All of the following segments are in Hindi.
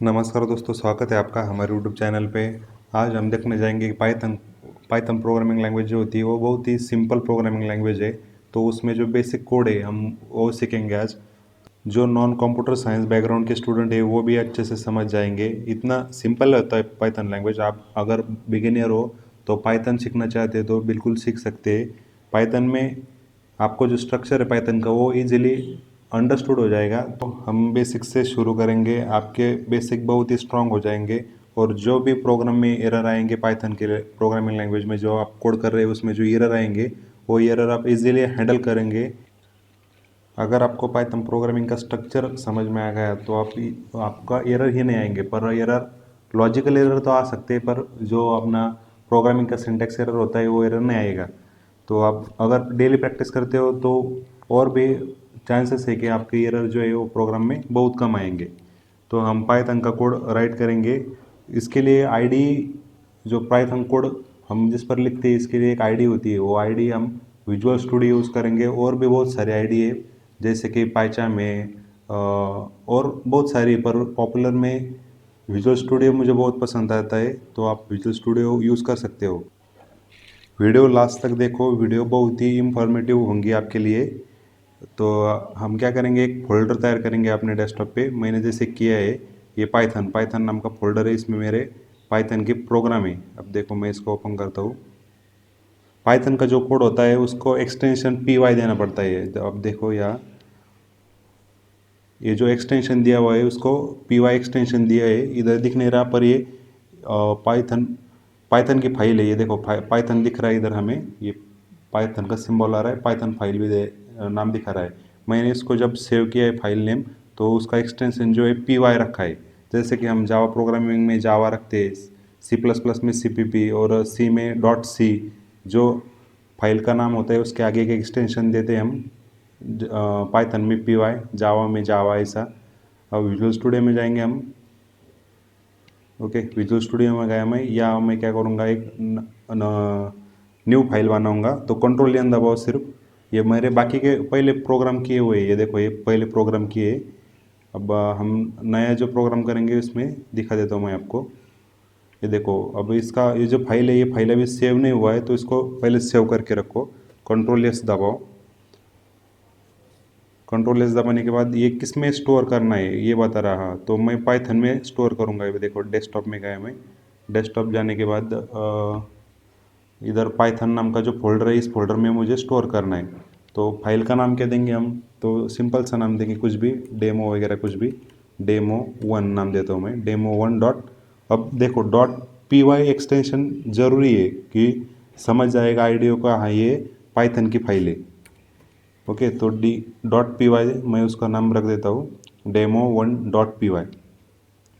नमस्कार दोस्तों, स्वागत है आपका हमारे यूट्यूब चैनल पे। आज हम देखने जाएंगे कि पाइथन प्रोग्रामिंग लैंग्वेज जो होती है वो बहुत ही सिंपल प्रोग्रामिंग लैंग्वेज है। तो उसमें जो बेसिक कोड है हम वो सीखेंगे आज। जो नॉन कंप्यूटर साइंस बैकग्राउंड के स्टूडेंट है वो भी अच्छे से समझ जाएंगे। इतना सिंपल होता है पाइथन लैंग्वेज। आप अगर बिगिनर हो तो पाइथन सीखना चाहते हैं तो बिल्कुल सीख सकते हैं। पाइथन में आपको जो स्ट्रक्चर है पाइथन का वो इजीली अंडरस्टूड हो जाएगा। तो हम बेसिक से शुरू करेंगे, आपके बेसिक बहुत ही स्ट्रांग हो जाएंगे। और जो भी प्रोग्राम में एरर आएंगे पाइथन के प्रोग्रामिंग लैंग्वेज में जो आप कोड कर रहे हैं उसमें जो एरर आएंगे वो एरर आप इजीली हैंडल करेंगे। अगर आपको पाइथन प्रोग्रामिंग का स्ट्रक्चर समझ में आ गया तो आपका एरर ही नहीं आएंगे। पर एरर लॉजिकल एरर तो आ सकते हैं, पर जो अपना प्रोग्रामिंग का सिंटैक्स एरर होता है वो एरर नहीं आएगा। तो आप अगर डेली प्रैक्टिस करते हो तो और भी चांसेस है कि आपके एरर जो है वो प्रोग्राम में बहुत कम आएंगे। तो हम पाइथन का कोड राइट करेंगे। इसके लिए आईडी, जो पाइथन कोड हम जिस पर लिखते हैं इसके लिए एक आईडी होती है। वो आईडी हम विजुअल स्टूडियो यूज़ करेंगे। और भी बहुत सारी आईडी है जैसे कि पाइचाम है, और बहुत सारी, पर पॉपुलर में विजुअल स्टूडियो मुझे बहुत पसंद आता है। तो आप विजुअल स्टूडियो यूज़ कर सकते हो। वीडियो लास्ट तक देखो, वीडियो बहुत ही इंफॉर्मेटिव होंगी आपके लिए। तो हम क्या करेंगे, एक फोल्डर तैयार करेंगे अपने डेस्कटॉप पे। मैंने जैसे किया है, ये पाइथन पाइथन नाम का फोल्डर है, इसमें मेरे पाइथन की प्रोग्राम है। अब देखो मैं इसको ओपन करता हूँ। पाइथन का जो कोड होता है उसको एक्सटेंशन py देना पड़ता है। तो अब देखो यहाँ ये जो एक्सटेंशन दिया हुआ है उसको py एक्सटेंशन दिया है, इधर दिख नहीं रहा पर ये पाइथन पाइथन की फाइल है। ये देखो पाइथन दिख रहा है इधर हमें, ये पाइथन का सिंबल आ रहा है, पाइथन फाइल भी नाम दिखा रहा है। मैंने इसको जब सेव किया है फाइल नेम, तो उसका एक्सटेंशन जो है py रखा है। जैसे कि हम जावा प्रोग्रामिंग में जावा रखते हैं, C++ में cpp और सी में .c, जो फाइल का नाम होता है उसके आगे के एक्सटेंशन देते हैं हम। पाइथन में py, जावा में जावा, ऐसा। अब विजुअल स्टूडियो में जाएंगे हम। ओके, विजुअल स्टूडियो में गया मैं, या मैं क्या करूँगा, एक न्यू फाइल बनाऊँगा। तो कंट्रोल एन दबाओ सिर्फ। ये मेरे बाकी के पहले प्रोग्राम किए हुए हैं, ये देखो ये पहले प्रोग्राम किए। अब हम नया जो प्रोग्राम करेंगे उसमें दिखा देता हूँ मैं आपको। ये देखो, अब इसका ये जो फाइल है ये फाइल अभी सेव नहीं हुआ है, तो इसको पहले सेव करके रखो। कंट्रोल एस दबाओ। कंट्रोल एस दबाने के बाद ये किस में स्टोर करना है ये बता रहा, तो मैं पाइथन में स्टोर करूँगा। ये देखो डेस्कटॉप में गया मैं। डेस्कटॉप जाने के बाद इधर पाइथन नाम का जो फोल्डर है इस फोल्डर में मुझे स्टोर करना है। तो फाइल का नाम क्या देंगे हम, तो सिंपल सा नाम देंगे, कुछ भी, डेमो वगैरह कुछ भी। डेमो 1 नाम देता हूँ मैं, डेमो 1 डॉट। अब देखो .py एक्सटेंशन ज़रूरी है कि समझ जाएगा आईडियो का, हाँ ये पाइथन की फाइल है। ओके, तो .py मैं उसका नाम रख देता हूँ, डेमो 1 .py।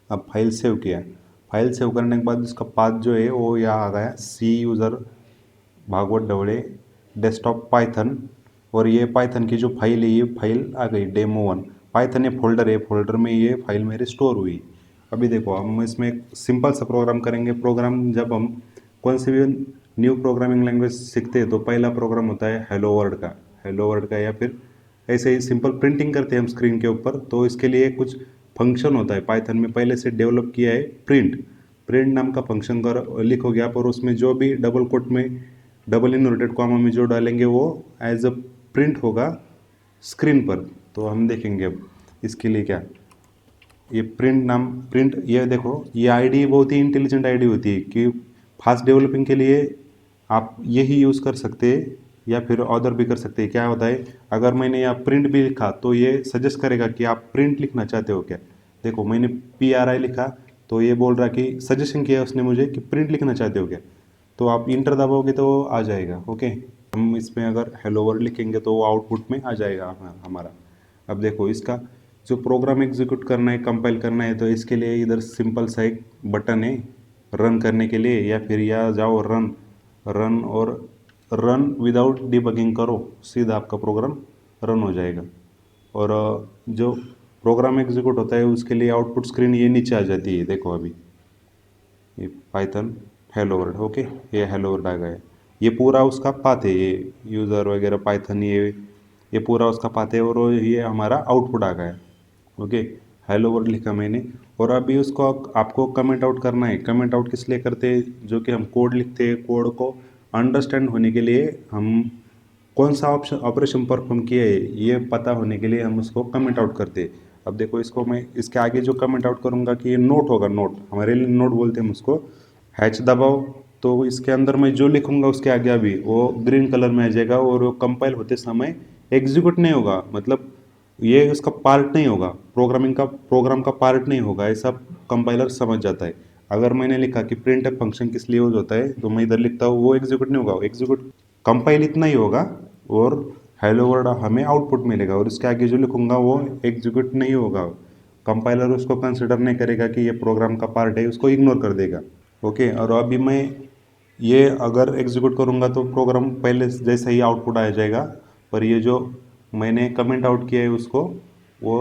अब फाइल सेव किया। फाइल सेव करने के बाद उसका पाथ जो है वो यहाँ आ गया, सी यूज़र भागवत डवड़े डेस्कटॉप पाइथन। और ये पाइथन की जो फाइल है ये फाइल आ गई डेमो 1। पाइथन ये फोल्डर है, फोल्डर में ये फाइल मेरी स्टोर हुई। अभी देखो हम इसमें एक सिंपल सा प्रोग्राम करेंगे। प्रोग्राम जब हम कौन सी भी न्यू प्रोग्रामिंग लैंग्वेज सीखते हैं तो पहला प्रोग्राम होता है हेलो वर्ल्ड का। हेलो वर्ल्ड का, या फिर ऐसे ही सिंपल प्रिंटिंग करते हैं हम स्क्रीन के ऊपर। तो इसके लिए कुछ फंक्शन होता है पाइथन में, पहले से डेवलप किया है, प्रिंट। प्रिंट नाम का फंक्शन कर लिखोगे आप, और उसमें जो भी डबल कोट में, डबल इनवर्टेड कॉमा में जो डालेंगे वो एज अ प्रिंट होगा स्क्रीन पर। तो हम देखेंगे अब इसके लिए क्या, ये प्रिंट नाम, प्रिंट, ये देखो ये आईडी बहुत ही इंटेलिजेंट आईडी होती है कि फास्ट डेवलपिंग के लिए आप यही यूज़ कर सकते हैं, या फिर अदर भी कर सकते हैं। क्या होता है, अगर मैंने यहाँ प्रिंट भी लिखा तो ये सजेस्ट करेगा कि आप प्रिंट लिखना चाहते हो क्या। देखो मैंने PRI लिखा तो ये बोल रहा कि सजेशन किया उसने मुझे कि प्रिंट लिखना चाहते हो क्या। तो आप इंटर दबाओगे तो वो आ जाएगा। ओके, हम इसमें अगर हेलो वर्ल्ड लिखेंगे तो वो आउटपुट में आ जाएगा हमारा। अब देखो इसका जो प्रोग्राम एग्जीक्यूट करना है, कंपाइल करना है, तो इसके लिए इधर सिंपल सा एक बटन है रन करने के लिए, या फिर यहाँ जाओ रन, रन, और रन विदाउट डिबगिंग करो, सीधा आपका प्रोग्राम रन हो जाएगा। और जो प्रोग्राम एग्जीक्यूट होता है उसके लिए आउटपुट स्क्रीन ये नीचे आ जाती है। देखो अभी ये पाइथन हेलो वर्ल्ड। ओके, ये हेलो वर्ल्ड आ गया। ये पूरा उसका पाथ है, ये यूज़र वगैरह पाइथन, ये पूरा उसका पाथ है, और ये हमारा आउटपुट आ गया। ओके, हेलो वर्ल्ड लिखा मैंने। और अभी उसको आपको कमेंट आउट करना है। कमेंट आउट किस लिए करते हैं, जो कि हम कोड लिखते हैं, कोड को अंडरस्टैंड होने के लिए, हम कौन सा ऑप्शन ऑपरेशन परफॉर्म किया है ये पता होने के लिए हम उसको कमेंट आउट करते हैं। अब देखो इसको मैं इसके आगे जो कमेंट आउट करूँगा कि ये नोट होगा, नोट हमारे लिए नोट बोलते हैं हम उसको। हैच दबाओ तो इसके अंदर मैं जो लिखूंगा उसके आगे अभी वो ग्रीन कलर में आ जाएगा और वो कंपाइल होते समय एग्जीक्यूट नहीं होगा, मतलब ये उसका पार्ट नहीं होगा, प्रोग्राम का पार्ट नहीं होगा, ऐसा कंपाइलर समझ जाता है। अगर मैंने लिखा कि प्रिंट फंक्शन किस लिए यूज होता है तो मैं इधर लिखता हूँ वो एग्जीक्यूट नहीं होगा, एग्जीक्यूट कंपाइल इतना ही होगा और हेलो वर्ल्ड हमें आउटपुट मिलेगा, और इसके आगे जो लिखूंगा वो एग्जीक्यूट नहीं होगा। कंपाइलर उसको कंसिडर नहीं करेगा कि ये प्रोग्राम का पार्ट है, उसको इग्नोर कर देगा। ओके, और अभी मैं ये अगर एग्जीक्यूट करूँगा तो प्रोग्राम पहले जैसे ही आउटपुट आ जाएगा, पर ये जो मैंने कमेंट आउट किया है उसको वो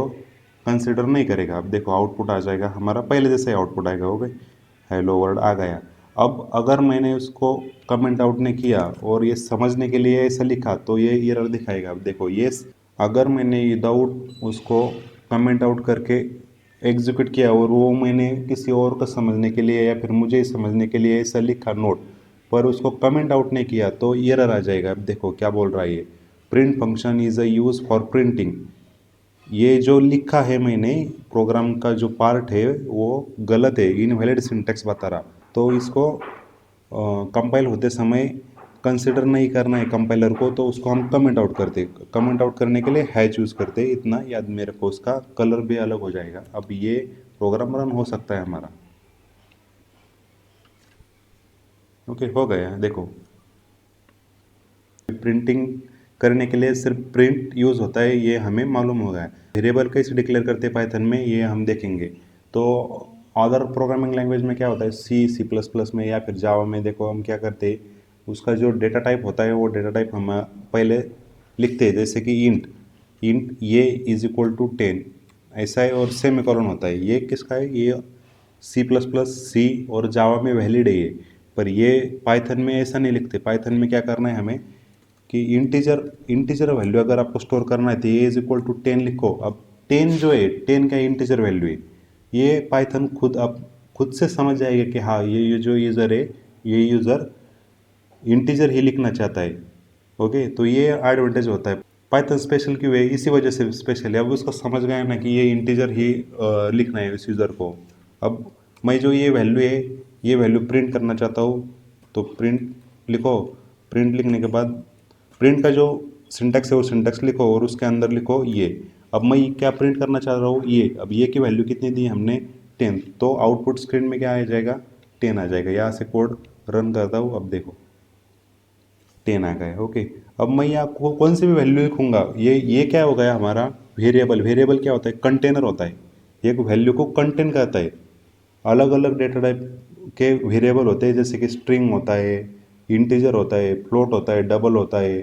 कंसिडर नहीं करेगा। अब देखो आउटपुट आ जाएगा हमारा पहले जैसे ही आउटपुट आएगा। हो गई, हेलो वर्ल्ड आ गया। अब अगर मैंने उसको कमेंट आउट नहीं किया और ये समझने के लिए ऐसा लिखा तो ये एरर दिखाएगा। अब देखो ये अगर मैंने विदाउट उसको कमेंट आउट करके एग्जीक्यूट किया और वो मैंने किसी और को समझने के लिए या फिर मुझे ही समझने के लिए ऐसा लिखा नोट, पर उसको कमेंट आउट नहीं किया तो एरर आ जाएगा। अब देखो क्या बोल रहा है ये, print function is a use for printing. ये जो लिखा है मैंने प्रोग्राम का जो पार्ट है वो गलत है, इनवैलिड सिंटैक्स बता रहा। तो इसको कंपाइल होते समय कंसिडर नहीं करना है कंपाइलर को, तो उसको हम कमेंट आउट करते। कमेंट आउट करने के लिए हैच यूज़ करते, इतना याद मेरे को, उसका कलर भी अलग हो जाएगा। अब ये प्रोग्राम रन हो सकता है हमारा। ओके, हो गया देखो। प्रिंटिंग करने के लिए सिर्फ प्रिंट यूज़ होता है ये हमें मालूम हो गया है। वेरिएबल कैसे डिक्लेयर करते हैं पाइथन में ये हम देखेंगे। तो अदर प्रोग्रामिंग लैंग्वेज में क्या होता है, सी प्लस प्लस में या फिर जावा में देखो हम क्या करते हैं, उसका जो डेटा टाइप होता है वो डेटा टाइप हम पहले लिखते हैं, जैसे कि इंट, इंट ये इज इक्वल टू 10 ऐसा है, और सेमीकोलन होता है। ये किसका है, ये सी प्लस प्लस सी और जावा में वैलिड है ये, पर ये पाइथन में ऐसा नहीं लिखते। पाइथन में क्या करना है हमें कि इंटीजर वैल्यू अगर आपको स्टोर करना है तो ये इज इक्वल टू 10 लिखो। अब 10 जो है 10 का इंटीजर वैल्यू है, ये पाइथन खुद अब खुद से समझ जाएगा कि हाँ ये जो यूज़र है ये यूज़र इंटीजर ही लिखना चाहता है। ओके, तो ये एडवांटेज होता है। पाइथन स्पेशल क्यों है, इसी वजह से स्पेशल है। अब उसको समझ गया ना कि ये इंटीजर ही लिखना है इस यूज़र को। अब मैं जो ये वैल्यू है ये वैल्यू प्रिंट करना चाहता हूँ, तो प्रिंट लिखो। प्रिंट लिखने के बाद प्रिंट का जो सिंटैक्स है वो सिंटैक्स लिखो और उसके अंदर लिखो ये। अब मैं क्या प्रिंट करना चाह रहा हूँ ये, अब ये की वैल्यू कितनी दी हमने 10, तो आउटपुट स्क्रीन में क्या आ जाएगा 10 आ जाएगा। यहाँ से कोड रन करता हूँ, अब देखो 10 आ गया। ओके, अब मैं यहाँ को कौन सी भी वैल्यू लिखूंगा, ये क्या हो गया हमारा वेरिएबल। वेरिएबल क्या होता है, कंटेनर होता है, एक वैल्यू को कंटेन करता है। अलग अलग डेटा टाइप के वेरिएबल होते हैं, जैसे कि स्ट्रिंग होता है, इंटीजर होता है, फ्लोट होता है, डबल होता है।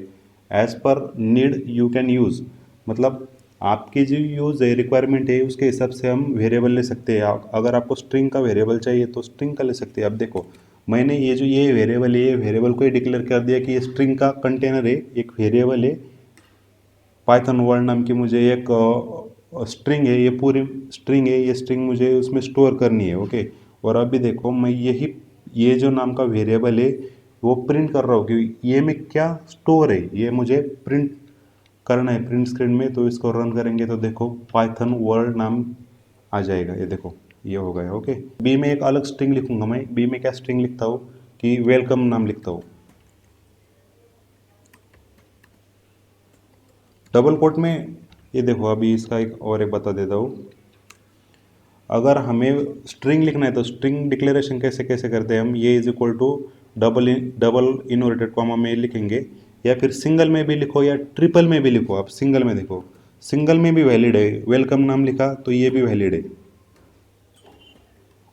As per need you can use, मतलब आपकी जो यूज़ है रिक्वायरमेंट है उसके हिसाब से हम वेरिएबल ले सकते हैं। अगर आपको स्ट्रिंग का वेरिएबल चाहिए तो स्ट्रिंग का ले सकते हैं। अब देखो मैंने ये जो ये वेरिएबल है ये वेरिएबल को ही डिक्लेयर कर दिया कि ये स्ट्रिंग का कंटेनर है, एक वेरिएबल है। पाइथन वर्ड नाम की मुझे एक स्ट्रिंग है, ये पूरी स्ट्रिंग है, ये स्ट्रिंग मुझे उसमें स्टोर करनी है। ओके, और अभी देखो मैं यही ये जो नाम का वेरिएबल है वो प्रिंट कर रहा हूँ कि ये में क्या स्टोर है, ये मुझे प्रिंट करना है प्रिंट स्क्रीन में। तो इसको रन करेंगे तो देखो पाइथन वर्ड नाम आ जाएगा, ये देखो ये हो गया। ओके, बी में एक अलग स्ट्रिंग लिखूंगा मैं। बी में क्या स्ट्रिंग लिखता हूँ कि वेलकम नाम लिखता हूँ। डबल कोट में ये देखो, अभी इसका एक और एक बता देता हूँ। अगर हमें स्ट्रिंग लिखना है तो स्ट्रिंग डिक्लेरेशन कैसे कैसे करते हैं हम, ये is equal to double inverted comma में लिखेंगे, या फिर सिंगल में भी लिखो या ट्रिपल में भी लिखो। आप सिंगल में देखो, सिंगल में भी वैलिड है, वेलकम नाम लिखा तो ये भी वैलिड है,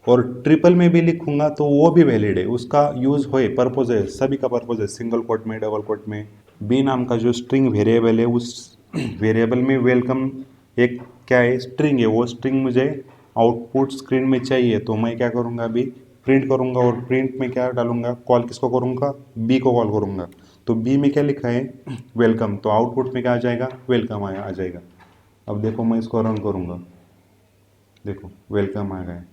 और ट्रिपल में भी लिखूंगा तो वो भी वैलिड है। उसका यूज़ होए पर्पज है, सभी का पर्पज है, सिंगल कोट में डबल कोट में। बी नाम का जो स्ट्रिंग वेरिएबल है उस वेरिएबल में वेलकम एक क्या है स्ट्रिंग है, वो स्ट्रिंग मुझे आउटपुट स्क्रीन में चाहिए। तो मैं क्या करूँगा अभी प्रिंट करूँगा, और प्रिंट में क्या डालूंगा, कॉल किसको करूँगा, बी को कॉल करूँगा। तो बी में क्या लिखा है वेलकम, तो आउटपुट में क्या आ जाएगा वेलकम आ जाएगा। अब देखो मैं इसको रन करूँगा, देखो वेलकम आ गया।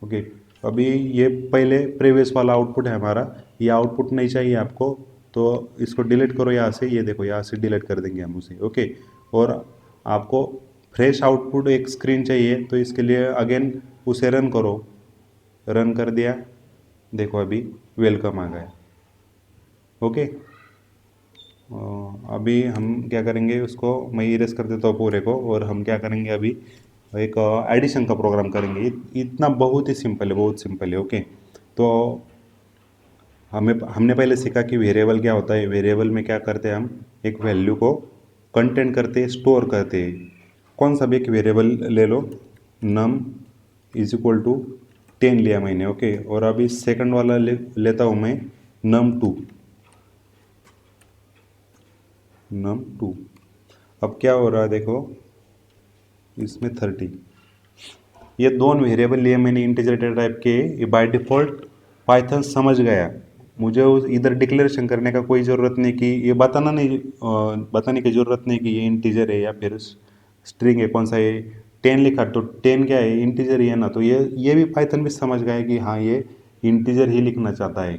ओके, अभी ये पहले प्रीवियस वाला आउटपुट है हमारा, ये आउटपुट नहीं चाहिए आपको, तो इसको डिलीट करो यहाँ से। ये देखो यहाँ से डिलीट कर देंगे हम उसे। ओके, और आपको फ्रेश आउटपुट एक स्क्रीन चाहिए, तो इसके लिए अगेन उसे रन करो। रन कर दिया, देखो अभी वेलकम आ गया। ओके, अभी हम क्या करेंगे, उसको मैं इरेज कर देता हूँ पूरे को, और हम क्या करेंगे अभी एक एडिशन का प्रोग्राम करेंगे। इतना बहुत ही सिंपल है, बहुत सिंपल है। ओके, तो हमने पहले सीखा कि वेरिएबल क्या होता है। वेरिएबल में क्या करते हैं, हम एक वैल्यू को कंटेंट करते हैं, स्टोर करते हैं। कौन सा भी एक वेरिएबल ले लो, नम इज इक्वल टू 10 लिया मैंने। ओके, और अभी सेकंड वाला लेता हूँ मैं, num2। num2, अब क्या हो रहा है देखो, इसमें 30, ये दोनों वेरिएबल लिए मैंने इंटीजर डेटा टाइप के। ये बाय डिफ़ॉल्ट पाइथन समझ गया, मुझे उस इधर डिक्लेरेशन करने का कोई ज़रूरत नहीं कि ये बताने की ज़रूरत नहीं कि ये इंटीजर है या फिर स्ट्रिंग है। कौन सा है, 10 लिखा तो 10 क्या है, इंटीजर ही है ना। तो ये भी पाइथन भी समझ गया कि हाँ ये इंटीजर ही लिखना चाहता है।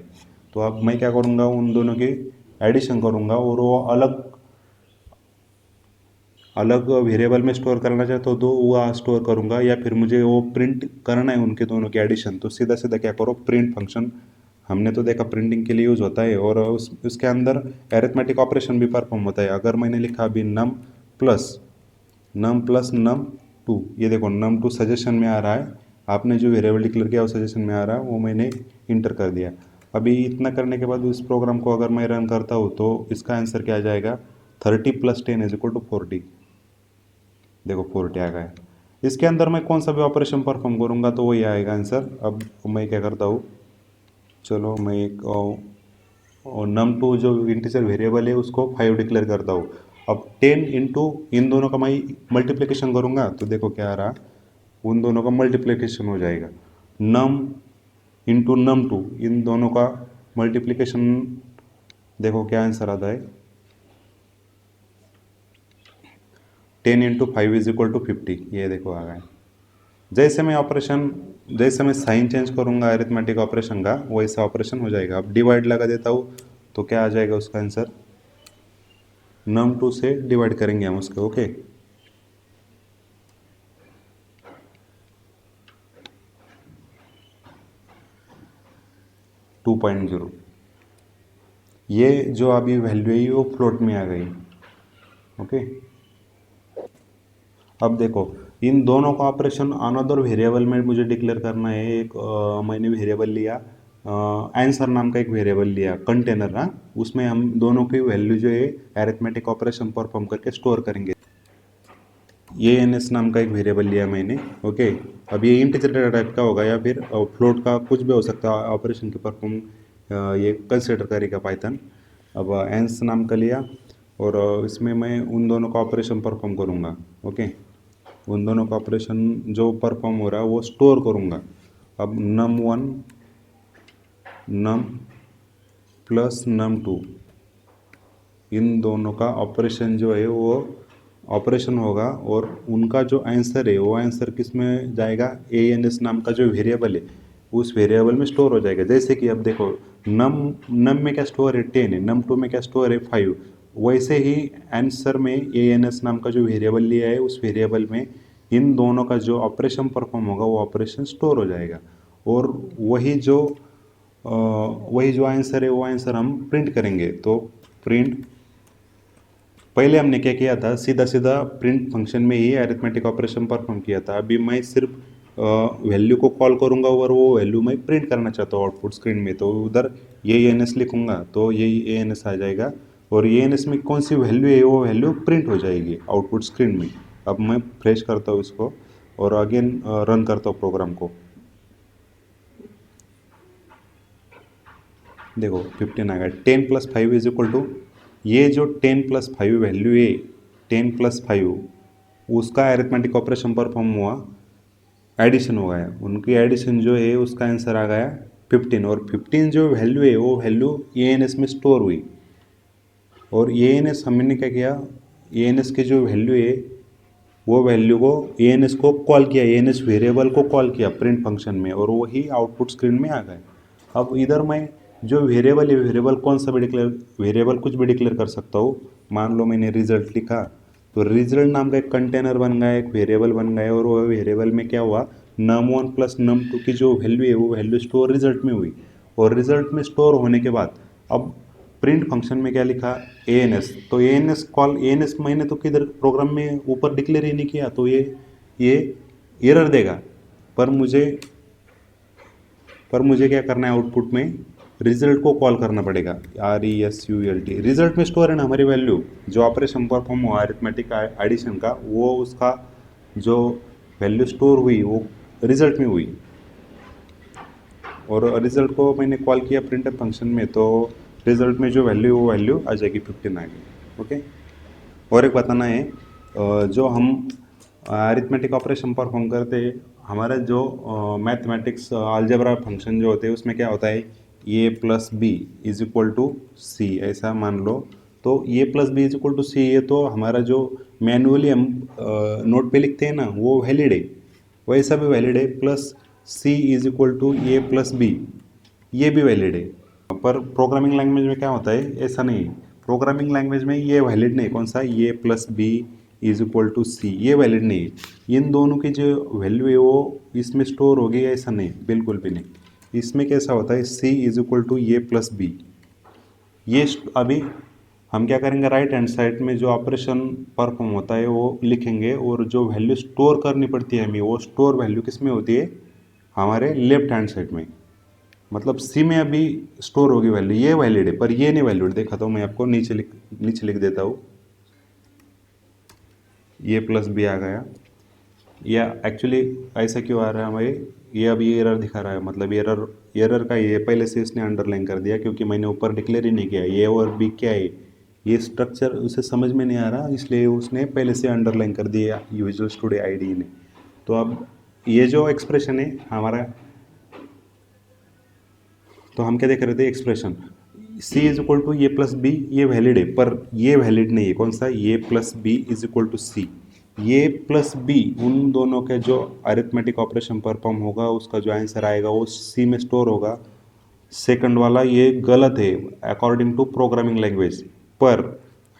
तो अब मैं क्या करूँगा, उन दोनों की एडिशन करूँगा, और वो अलग अलग वेरिएबल में स्टोर करना चाहते हो तो वो स्टोर करूँगा, या फिर मुझे वो प्रिंट करना है उनके दोनों के एडिशन, तो सीधा सीधा क्या करो, प्रिंट फंक्शन हमने तो देखा प्रिंटिंग के लिए यूज़ होता है, और उसके अंदर एरिथमेटिक ऑपरेशन भी परफॉर्म होता है। अगर मैंने लिखा अभी प्लस नम टू, ये देखो num2 सजेशन में आ रहा है। आपने जो वेरिएबल डिक्लेयर किया वो सजेशन में आ रहा है, वो मैंने इंटर कर दिया। अभी इतना करने के बाद इस प्रोग्राम को अगर मैं रन करता हूँ तो इसका आंसर क्या आ जाएगा, 30 + 10 इज इक्वल टू 40। देखो 40 आ गया। इसके अंदर मैं कौन सा भी ऑपरेशन परफॉर्म करूँगा तो वही आएगा आंसर। अब मैं क्या करता हूँ, चलो मैं एक num2 जो इंटीजर वेरिएबल है उसको 5 डिक्लेयर करता हूँ। अब 10 इंटू इन दोनों का मैं मल्टीप्लिकेशन करूँगा तो देखो क्या आ रहा, उन दोनों का मल्टीप्लिकेशन हो जाएगा। नम इंटू num2, इन दोनों का मल्टीप्लिकेशन, देखो क्या आंसर आता है, 10 इंटू 5 इज इक्वल टू 50। ये देखो आ गया। जैसे मैं साइन चेंज करूँगा अरिथमेटिक ऑपरेशन का, वैसा ऑपरेशन हो जाएगा। अब डिवाइड लगा देता हूँ तो क्या आ जाएगा उसका आंसर, num2 से डिवाइड करेंगे हम उसको। Okay, to 2.0। ये जो अभी वैल्यू है वो फ्लोट में आ गई। ओके, अब देखो इन दोनों का ऑपरेशन अनदर वेरिएबल में मुझे डिक्लेयर करना है। एक मैंने वेरिएबल लिया, आंसर नाम का एक वेरिएबल लिया, कंटेनर ना, उसमें हम दोनों की वैल्यू जो है अरिथमेटिक ऑपरेशन परफॉर्म करके स्टोर करेंगे। ये एन एस नाम का एक वेरिएबल लिया मैंने। ओके, अब ये इंटीजर डेटा टाइप का होगा या फिर फ्लोट का, कुछ भी हो सकता है ऑपरेशन के परफॉर्म ये कंसिडर करेगा पाइथन। अब एंस नाम का लिया, और इसमें मैं उन दोनों का ऑपरेशन परफॉर्म करूँगा। ओके, उन दोनों का ऑपरेशन जो परफॉर्म हो रहा है वो स्टोर करूँगा। अब num1 नम प्लस num2, इन दोनों का ऑपरेशन जो है वो ऑपरेशन होगा, और उनका जो आंसर है वो आंसर किस में जाएगा, ANS नाम का जो वेरिएबल है उस वेरिएबल में स्टोर हो जाएगा। जैसे कि अब देखो नम में क्या स्टोर है, 10 है, num2 में क्या स्टोर है, 5। वैसे ही आंसर में ANS नाम का जो वेरिएबल लिया है उस वेरिएबल में इन दोनों का जो ऑपरेशन परफॉर्म होगा वो ऑपरेशन स्टोर हो जाएगा, और वही जो आंसर है वो आंसर हम प्रिंट करेंगे। तो प्रिंट, पहले हमने क्या किया था, सीधा सीधा प्रिंट फंक्शन में ही अरिथमेटिक ऑपरेशन परफॉर्म किया था। अभी मैं सिर्फ वैल्यू को कॉल करूंगा और वो वैल्यू मैं प्रिंट करना चाहता हूँ आउटपुट स्क्रीन में, तो उधर ये एन एस लिखूंगा तो यही ए एन एस आ जाएगा, और ए एन एस में कौन सी वैल्यू है वो वैल्यू प्रिंट हो जाएगी आउटपुट स्क्रीन में। अब मैं फ्रेश करता हूँ इसको और अगेन रन करता हूँ प्रोग्राम को। देखो 15 आ गया। 10 + 5 इज इक्वल टू, ये जो 10 + 5 वैल्यू है, 10 + 5 उसका अरिथमेटिक ऑपरेशन परफॉर्म हुआ, एडिशन हो गया, उनकी एडिशन जो है उसका आंसर आ गया 15, और 15 जो वैल्यू है वो वैल्यू ए एन एस में स्टोर हुई। और ए एन एस हमने क्या किया, ए एन एस की जो वैल्यू है वो वैल्यू को ए एन एस को कॉल किया, ए एन एस वेरिएबल को कॉल किया प्रिंट फंक्शन में, और वही आउटपुट स्क्रीन में आ गए। अब इधर मैं जो वेरिएबल है, वेरिएबल कौन सा भी डिक्लेयर, वेरिएबल कुछ भी डिक्लेयर कर सकता हूँ। मान लो मैंने रिजल्ट लिखा, तो रिजल्ट नाम का एक कंटेनर बन गया, एक वेरिएबल बन गया, और वो वेरिएबल में क्या हुआ, num1 प्लस num2 की जो वैल्यू है वो वैल्यू स्टोर रिजल्ट में हुई। और रिजल्ट में स्टोर होने के बाद अब प्रिंट फंक्शन में क्या लिखा, ए एन एस। तो A N S call, A N S मैंने तो किधर प्रोग्राम में ऊपर डिक्लेयर ही नहीं किया, तो ये एरर देगा। पर मुझे क्या करना है, आउटपुट में रिजल्ट को कॉल करना पड़ेगा, RESULT। रिजल्ट में स्टोर है ना हमारी वैल्यू, जो ऑपरेशन परफॉर्म हुआ अरिथमेटिक एडिशन का, वो उसका जो वैल्यू स्टोर हुई वो रिजल्ट में हुई, और रिजल्ट को मैंने कॉल किया प्रिंटफ फंक्शन में, तो रिजल्ट में जो वैल्यू वो वैल्यू आ जाएगी 15 आ गई। ओके। और एक बताना है, जो हम अरिथमेटिक ऑपरेशन परफॉर्म करते हैं, हमारा जो मैथमेटिक्स अलजेब्रा फंक्शन जो होते हैं उसमें क्या होता है, A plus B is equal to C, ऐसा मान लो। तो A plus B is equal to C, ये तो हमारा जो मैनुअली हम नोट पे लिखते हैं ना, वो वैलिड है, वैसा भी वैलिड है। Plus C is equal to A plus B, ये भी वैलिड है। पर प्रोग्रामिंग लैंग्वेज में क्या होता है, ऐसा नहीं है। प्रोग्रामिंग लैंग्वेज में ये वैलिड नहीं, कौन सा, A plus B is equal to C, ये वैलिड नहीं है। इन दोनों की जो वैल्यू है वो इसमें स्टोर होगी, ऐसा नहीं, बिल्कुल भी नहीं। इसमें कैसा होता है, C is equal to A plus B, ये अभी हम क्या करेंगे, राइट हैंड साइड में जो ऑपरेशन परफॉर्म होता है वो लिखेंगे, और जो वैल्यू स्टोर करनी पड़ती है हमें, वो स्टोर वैल्यू किस में होती है, हमारे लेफ्ट हैंड साइड में। मतलब सी में अभी स्टोर होगी वैल्यू, ये वैलिड है, पर ये नहीं वैलिड। देखा तो मैं आपको नीचे लिख देता हूँ, ये प्लस बी आ गया। या एक्चुअली ऐसा क्यों आ रहा है हमारे, ये अभी एरर दिखा रहा है, मतलब एरर का ये पहले से इसने अंडरलाइन कर दिया, क्योंकि मैंने ऊपर डिक्लेयर ही नहीं किया ए और बी क्या है, ये स्ट्रक्चर उसे समझ में नहीं आ रहा, इसलिए उसने पहले से अंडरलाइन कर दिया विजुअल स्टूडियो आईडी ने। तो अब ये जो एक्सप्रेशन है हमारा, तो हम क्या देख रहे थे, expression C is equal to A plus B, ये वैलिड है, पर ये वैलिड नहीं है, कौन सा, A plus B is equal to C. A plus B उन दोनों के जो अरिथमेटिक ऑपरेशन परफॉर्म होगा उसका जो आंसर आएगा वो सी में स्टोर होगा। सेकंड वाला ये गलत है अकॉर्डिंग टू प्रोग्रामिंग लैंग्वेज। पर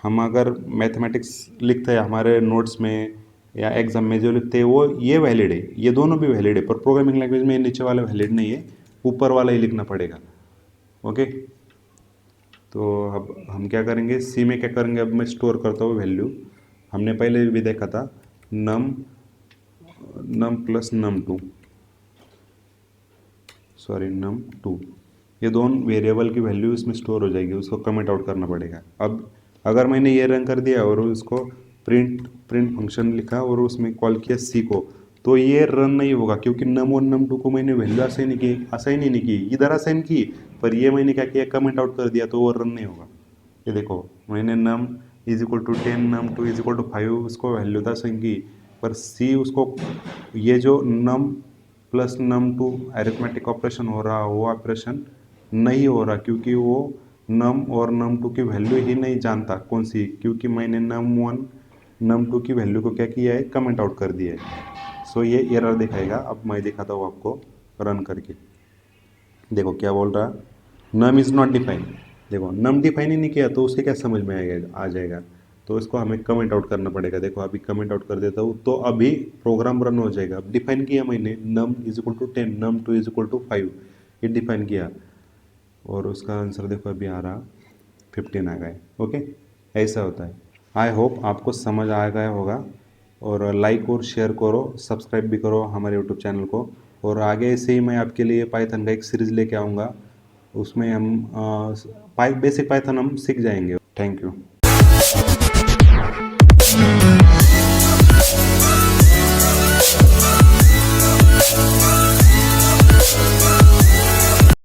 हम अगर मैथमेटिक्स लिखते हैं हमारे नोट्स में या एग्जाम में जो लिखते हैं वो ये वैलिड है, ये दोनों भी वैलिड है, पर प्रोग्रामिंग लैंग्वेज में नीचे वाला वैलिड नहीं है, ऊपर वाला ही लिखना पड़ेगा। ओके। तो अब हम क्या करेंगे, सी में क्या करेंगे, अब मैं स्टोर करता हूँ वैल्यू, हमने पहले भी देखा था, नम प्लस num2, सॉरी num2, ये दोनों वेरिएबल की वैल्यू इसमें स्टोर हो जाएगी, उसको कमेंट आउट करना पड़ेगा। अब अगर मैंने ये रन कर दिया और उसको प्रिंट फंक्शन लिखा और उसमें कॉल किया सी को, तो ये रन नहीं होगा, क्योंकि num1 num2 को मैंने वैल्यू असाइन ही नहीं की, इधर असाइन की, पर ये मैंने क्या किया, कमेंट आउट कर दिया, तो वो रन नहीं होगा। ये देखो, मैंने num is equal to 10 num2 is equal to 5 उसको वैल्यू था असाइन की, पर सी उसको, ये जो num plus num2 arithmetic operation हो रहा, वो ऑपरेशन नहीं हो रहा, क्योंकि वो num और num2 की वैल्यू ही नहीं जानता कौन सी, क्योंकि मैंने num1 num2 की वैल्यू को क्या किया है, कमेंट आउट कर दिया है। सो ये एरर दिखाएगा। अब मैं दिखाता हूँ आपको रन करके, देखो क्या बोल रहा, नम इज़ नॉट डिफाइन। देखो नम डिफाइन ही नहीं किया तो उसे क्या समझ में आ जाएगा, तो इसको हमें कमेंट आउट करना पड़ेगा। देखो अभी कमेंट आउट कर देता हूँ, तो अभी प्रोग्राम रन हो जाएगा। अब डिफाइन किया मैंने, num is equal to 10 num2 is equal to 5, ये डिफाइन किया, और उसका आंसर देखो अभी आ रहा 15 आ गए। ओके, ऐसा होता है। आई होप आपको समझ आ गया होगा, और लाइक और शेयर करो, सब्सक्राइब भी करो हमारे यूट्यूब चैनल को। और आगे ऐसे ही मैं आपके लिए पाइथन का एक सीरीज़ लेके आऊँगा, उसमें हम बेसिक पाइथन हम सीख जाएंगे। Thank you.